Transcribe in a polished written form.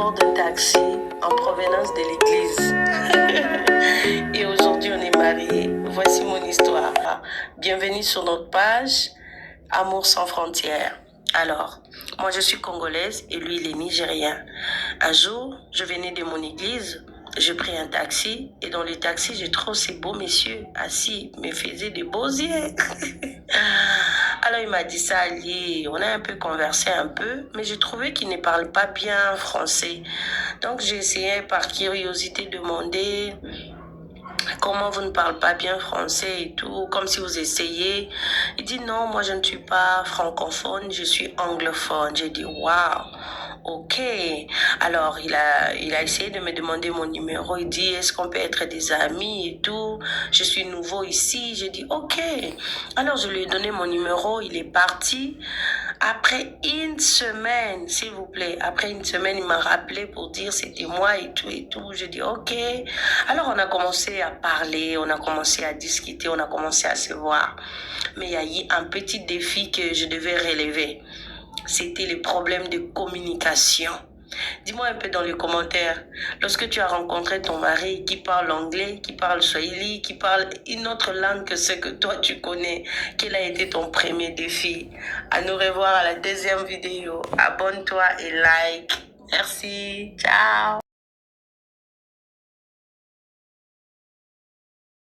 bord d'un taxi en provenance de l'église. Et aujourd'hui, on est mariés. Voici mon histoire. Bienvenue sur notre page Amour sans frontières. Alors, moi je suis congolaise et lui il est nigérien. Un jour, je venais de mon église, j'ai pris un taxi et dans le taxi, j'ai trouvé ces beaux messieurs assis, me faisaient des beaux yeux. Alors il m'a dit ça, Ali, on a un peu conversé un peu, mais j'ai trouvé qu'il ne parle pas bien français. Donc j'ai essayé par curiosité de demander comment vous ne parlez pas bien français et tout, comme si vous essayez. Il dit non, moi je ne suis pas francophone, je suis anglophone. J'ai dit waouh, ok. Alors il a essayé de me demander mon numéro. Il dit est-ce qu'on peut être des amis et tout. Je suis nouveau ici. J'ai dit ok. Alors je lui ai donné mon numéro. Il est parti. Après une semaine, s'il vous plaît, après une semaine, il m'a rappelé pour dire c'était moi et tout et tout. Je dis ok. Alors on a commencé à parler, on a commencé à discuter, on a commencé à se voir. Mais il y a eu un petit défi que je devais relever. C'était les problèmes de communication. Dis-moi un peu dans les commentaires, lorsque tu as rencontré ton mari qui parle anglais, qui parle swahili, qui parle une autre langue que ce que toi tu connais, quel a été ton premier défi? À nous revoir à la deuxième vidéo. Abonne-toi et like. Merci. Ciao.